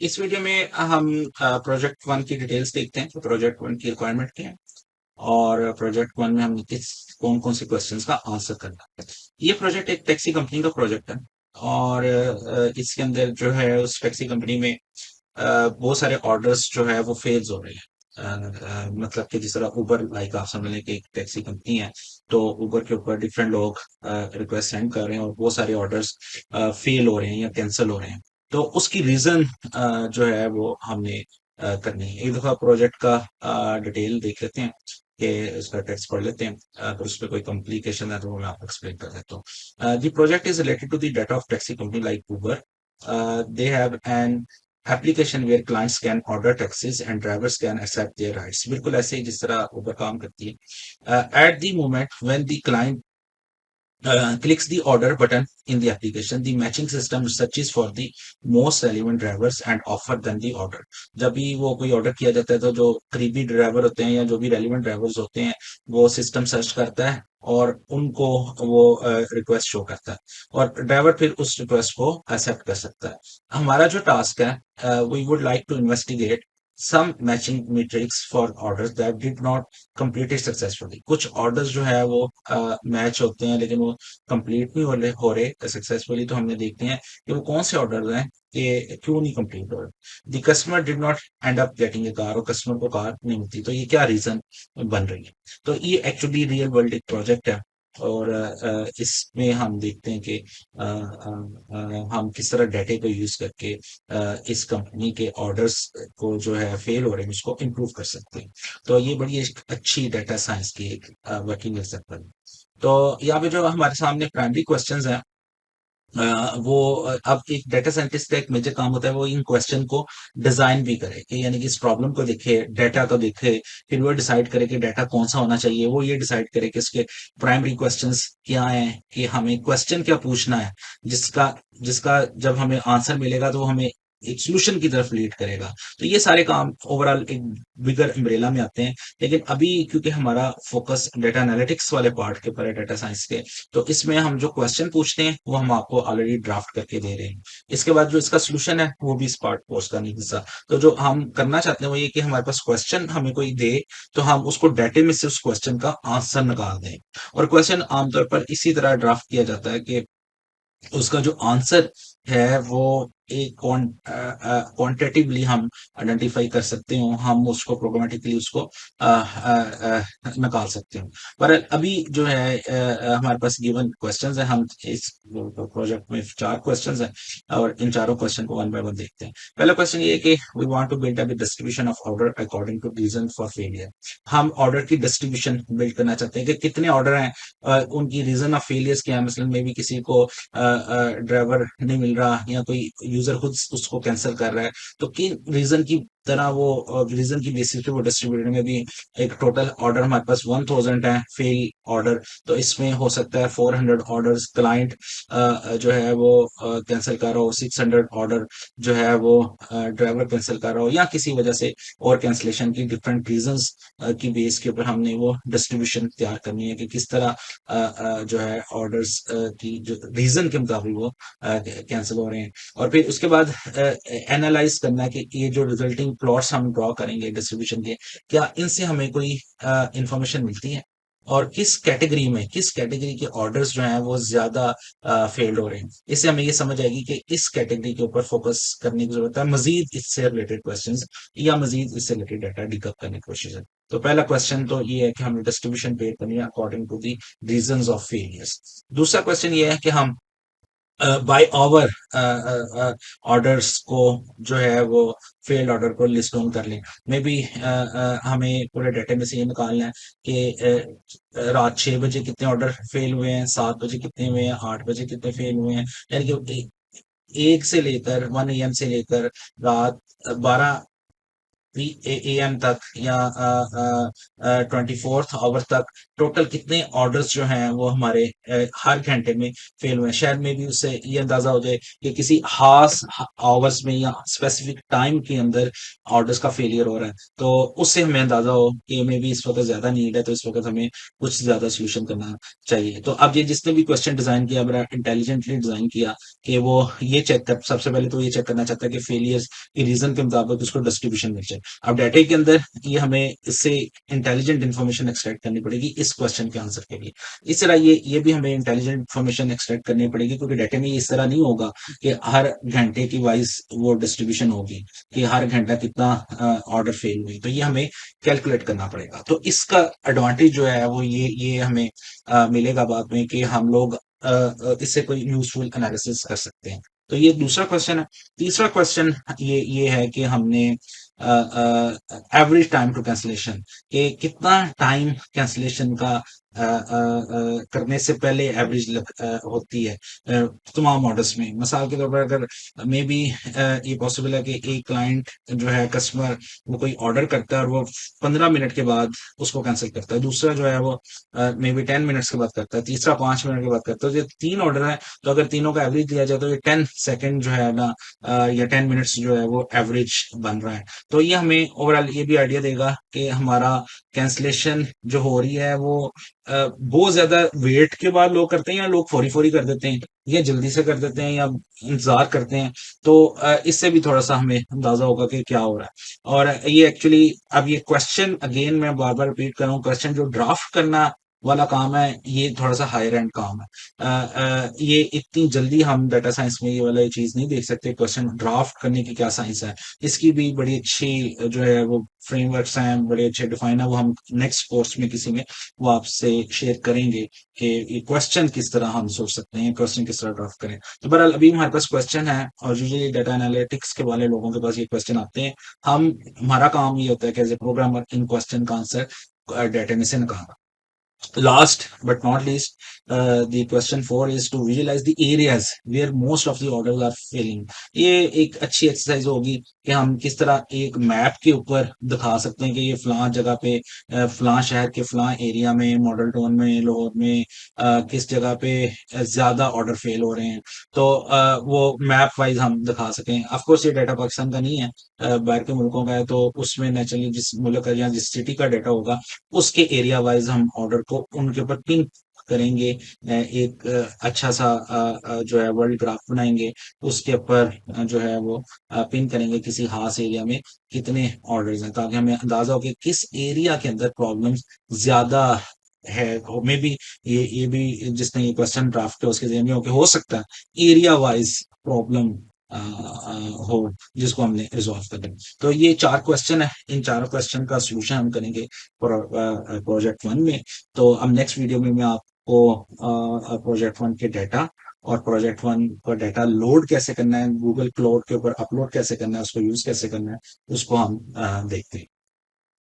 इस वीडियो में हम प्रोजेक्ट वन की डिटेल्स देखते हैं, तो प्रोजेक्ट वन की रिक्वायरमेंट क्या है और प्रोजेक्ट वन में हमने किस कौन कौन से क्वेश्चंस का आंसर करना है। ये प्रोजेक्ट एक टैक्सी कंपनी का प्रोजेक्ट है और इसके अंदर जो है उस टैक्सी कंपनी में बहुत सारे ऑर्डर्स जो है वो फेल्स हो रहे हैं। मतलब कि जिस तरह उबर, लाइक आप समझ लें कि एक टैक्सी कंपनी है, तो उबर के ऊपर डिफरेंट लोग रिक्वेस्ट सेंड कर रहे हैं और बहुत सारे ऑर्डर्स फेल हो रहे हैं या कैंसिल हो रहे हैं। तो उसकी रीजन जो है वो हमने करनी है। एक दफा प्रोजेक्ट का डिटेल देख लेते हैं कि उसका टेक्स्ट पढ़ लेते हैं। अगर उस पर कोई कॉम्प्लिकेशन है तो वो मैं आपको एक्सप्लेन कर देता हूँ। The project is related to the data of taxi company like Uber. They have an application where clients can order taxis and drivers can accept their rides. बिल्कुल ऐसे ही जिस तरह उबर काम करती है. At the moment when the client clicks the order button in the application, the matching system searches for the most relevant drivers and offer them the order. जब भी वो कोई ऑर्डर किया जाता है तो जो करीबी ड्राइवर होते हैं या जो भी रेलिवेंट ड्राइवर्स होते हैं वो सिस्टम सर्च करता है और उनको वो रिक्वेस्ट शो करता है और ड्राइवर फिर उस रिक्वेस्ट को एक्सेप्ट कर सकता है। हमारा जो टास्क है, we would like to investigate some matching metrics for orders that did not complete it successfully. कुछ ऑर्डर्स जो है वो मैच होते हैं लेकिन वो कंप्लीट नहीं हो रहे सक्सेसफुली, तो हमने देखते हैं कि वो कौन से ऑर्डर हैं कि क्यों नहीं कंप्लीट हो रहे। The customer did not and up getting a car, और कस्टमर को कार नहीं मिलती, तो ये क्या रीजन बन रही है। तो ये एक्चुअली रियल वर्ल्ड एक प्रोजेक्ट है और इसमें हम देखते हैं कि हम किस तरह डाटे को यूज करके इस कंपनी के ऑर्डर्स को जो है फेल हो रहे हैं उसको इम्प्रूव कर सकते हैं। तो ये बड़ी एक अच्छी डाटा साइंस की एक वर्किंग एग्जाम्पल। तो यहाँ पे जो हमारे सामने प्राइमरी क्वेश्चंस हैं, वो अब एक डाटा साइंटिस्ट का एक मेजर काम होता है वो इन क्वेश्चन को डिजाइन भी करे, कि यानी कि इस प्रॉब्लम को देखे, डाटा को देखे, फिर वो डिसाइड करे कि डाटा कौन सा होना चाहिए। वो ये डिसाइड करे कि इसके प्राइमरी क्वेश्चंस क्या हैं, कि हमें क्वेश्चन क्या पूछना है जिसका जिसका जब हमें आंसर मिलेगा तो वो हमें एक सोल्यूशन की तरफ लीड करेगा। तो ये सारे काम ओवरऑल एक बिगर अम्ब्रेला में आते हैं। लेकिन अभी क्योंकि हमारा फोकस डाटा एनालिटिक्स वाले पार्ट के ऊपर है, डाटा साइंस के, तो इसमें हम जो क्वेश्चन पूछते हैं वो हम आपको ऑलरेडी ड्राफ्ट करके दे रहे हैं। इसके बाद जो इसका सोल्यूशन है वो भी इस पार्ट कोर्स का नहीं हिस्सा। तो जो हम करना चाहते हैं वो ये कि हमारे पास क्वेश्चन हमें कोई दे तो हम उसको डाटे में से उस क्वेश्चन का आंसर निकाल दें। और क्वेश्चन आमतौर पर इसी तरह ड्राफ्ट किया जाता है कि उसका जो आंसर है वो एक क्वांटिटेटिवली हम आइडेंटिफाई कर सकते हो, हम उसको प्रोग्रामेटिकली उसको निकाल सकते हो। पर अभी जो है हमारे पास गिवन क्वेश्चंस है, हम इस प्रोजेक्ट में 4 क्वेश्चंस हैं और इन चारों क्वेश्चन को वन बाय वन देखते हैं। पहला क्वेश्चन ये है कि we want to build up the distribution of order according to reason for failure. हम ऑर्डर की डिस्ट्रीब्यूशन बिल्ड करना चाहते हैं कि कितने ऑर्डर हैं, उनकी रीजन ऑफ फेलियर्स क्या है। मसलन मे बी किसी को ड्राइवर नहीं मिल रहा या कोई यूजर खुद उसको कैंसिल कर रहा है, तो किन रीजन की तरह वो रीजन की बेसिस पे वो डिस्ट्रीब्यूटर में भी एक टोटल ऑर्डर हमारे पास 1000 है फेल ऑर्डर, तो इसमें हो सकता है 400 ऑर्डर्स क्लाइंट जो है वो कैंसिल कर रहा हो, 600 ऑर्डर जो है वो ड्राइवर कैंसिल कर रहा हो, या किसी वजह से और कैंसिलेशन की डिफरेंट रीजंस की बेस के ऊपर हमने वो डिस्ट्रीब्यूशन तैयार करनी है कि किस तरह जो है ऑर्डर्स की जो रीजन के मुताबिक वो कैंसिल हो रहे हैं। और फिर उसके बाद एनालाइज करना है कि ये जो रिजल्टिंग प्लॉट्स हम ड्रॉ करेंगे डिस्ट्रीब्यूशन के, क्या इनसे हमें कोई इंफॉर्मेशन मिलती है और किस कैटेगरी के ऑर्डर्स जो हैं वो ज्यादा फेल्ड हो रहे हैं। इससे हमें ये समझ आएगी कि इस कैटेगरी के ऊपर फोकस करने की जरूरत है, मजीद इससे रिलेटेड क्वेश्चंस या मजीद इससे रिलेटेड डाटा डिकअप करने की कोशिश है। तो पहला क्वेश्चन तो ये है कि हमें डिस्ट्रीब्यूशन पे करनी है according to the reasons of failures. दूसरा क्वेश्चन ये है कि हम बाय आवर ऑर्डर्स को जो है वो फेल्ड ऑर्डर को लिस्ट डाउन कर लें। मे बी हमें पूरे डाटा में से ये निकालना है कि रात 6 बजे कितने ऑर्डर फेल हुए हैं, 7 बजे कितने हुए हैं, 8 बजे कितने फेल हुए हैं। यानी कि एक से लेकर 1 AM से लेकर रात 12 AM तक या 24th आवर तक टोटल कितने ऑर्डर्स जो हैं वो हमारे हर घंटे में फेल हुए हैं। शायद में भी उससे ये अंदाजा हो जाए कि किसी खास आवर्स में या स्पेसिफिक टाइम के अंदर ऑर्डर्स का फेलियर हो रहा है, तो उससे हमें अंदाजा हो कि मे बी इस वक्त ज्यादा नीड है, तो इस वक्त हमें कुछ ज्यादा सोल्यूशन करना चाहिए। तो अब ये जिसने भी क्वेश्चन डिजाइन किया, बड़ा इंटेलिजेंटली डिजाइन किया कि वो ये चेक कर, सबसे पहले तो ये चेक करना चाहता है कि फेलियर्स के रीजन के मुताबिक उसको डिस्ट्रीब्यूशन मिल जाए। अब डाटा के अंदर ये हमें इससे इंटेलिजेंट इन्फॉर्मेशन एक्सट्रैक्ट करनी पड़ेगी इस क्वेश्चन के आंसर के लिए। इस तरह ये भी हमें इंटेलिजेंट इन्फॉर्मेशन एक्सट्रैक्ट करनी पड़ेगी, क्योंकि डाटा में इस तरह नहीं होगा कि हर घंटे की वाइज वो डिस्ट्रीब्यूशन होगी कि हर घंटा कितना ऑर्डर फेल हुई, तो ये हमें कैलकुलेट करना पड़ेगा। तो इसका एडवांटेज जो है वो ये हमें मिलेगा बाद में कि हम लोग इससे कोई यूजफुल एनालिसिस कर सकते हैं। तो ये दूसरा क्वेश्चन है। तीसरा क्वेश्चन ये है कि हमने एवरेज टाइम टू कैंसलेशन, कि कितना टाइम कैंसलेशन का करने से पहले एवरेज होती है तमाम ऑर्डर्स में। मिसाल के तौर पर अगर मे बी ये पॉसिबल है कि एक क्लाइंट जो है, कस्टमर, वो कोई ऑर्डर करता है और वो 15 मिनट के बाद उसको कैंसिल करता है, दूसरा जो है वो मे बी 10 मिनट्स के बाद करता है, तीसरा 5 मिनट के बाद करता है। तो ये 3 ऑर्डर है, तो अगर तीनों का एवरेज लिया जाए तो ये 10 सेकेंड जो है ना, या 10 मिनट्स जो है वो एवरेज बन रहा है। तो ये हमें ओवरऑल ये भी आइडिया देगा कि हमारा कैंसलेशन जो हो रही है वो बहुत ज्यादा वेट के बाद लोग करते हैं, या लोग फौरी फौरी कर देते हैं, या जल्दी से कर देते हैं, या इंतजार करते हैं। तो इससे भी थोड़ा सा हमें अंदाजा होगा कि क्या हो रहा है। और ये एक्चुअली, अब ये क्वेश्चन अगेन मैं बार बार रिपीट कर रहा हूँ, क्वेश्चन जो ड्राफ्ट करना वाला काम है ये थोड़ा सा हायर एंड काम है। ये इतनी जल्दी हम डाटा साइंस में ये वाला चीज नहीं देख सकते, क्वेश्चन ड्राफ्ट करने की क्या साइंस है, इसकी भी बड़ी अच्छी जो है वो फ्रेमवर्क्स हैं, बड़े अच्छे डिफाइन है, वो हम नेक्स्ट कोर्स में किसी में वो आपसे शेयर करेंगे कि ये क्वेश्चन किस तरह हम सोच सकते हैं, क्वेश्चन किस तरह ड्राफ्ट करें। तो बहरहाल अभी हमारे पास क्वेश्चन है, और यूजुअली डाटा एनालिटिक्स के वाले लोगों के पास ये क्वेश्चन आते हैं। हमारा काम ये होता है कि एज ए प्रोग्रामर इन क्वेश्चन का आंसर डाटा में से निकालना। Last but not least, the question 4 is to visualize the areas where most of the orders are failing. ये एक अच्छी एक्सरसाइज होगी कि हम किस तरह एक मैप के ऊपर दिखा सकते हैं कि ये फलां जगह पे, फलां शहर के फलां एरिया में, मॉडल टाउन में, लाहौर में किस जगह पे ज्यादा ऑर्डर फेल हो रहे हैं। तो वो मैप वाइज हम दिखा सकें। ऑफ कोर्स ये डाटा पाकिस्तान का नहीं है, बाहर के मुल्कों का है, तो उसमें नेचुरली जिस मुल्क का या जिस सिटी का डाटा होगा उसके एरिया वाइज हम ऑर्डर को उनके ऊपर पिन करेंगे। एक अच्छा सा जो है वर्ल्ड ग्राफ बनाएंगे, उसके ऊपर जो है वो पिन करेंगे किसी खास एरिया में कितने ऑर्डर्स हैं, ताकि हमें अंदाजा हो कि किस एरिया के अंदर प्रॉब्लम्स ज्यादा है। मे बी ये भी जिसने ये क्वेश्चन ड्राफ्ट किया उसके जहन में हो कि हो सकता है एरिया वाइज प्रॉब्लम हो जिसको हमने रिजॉल्व करना है। तो ये 4 क्वेश्चन है, इन 4 क्वेश्चन का सोल्यूशन हम करेंगे प्रोजेक्ट 1 में। तो अब नेक्स्ट वीडियो में मैं आपको प्रोजेक्ट 1 के डाटा और प्रोजेक्ट 1 का डाटा लोड कैसे करना है, गूगल क्लाउड के ऊपर अपलोड कैसे करना है, उसको यूज कैसे करना है, उसको हम देखते हैं।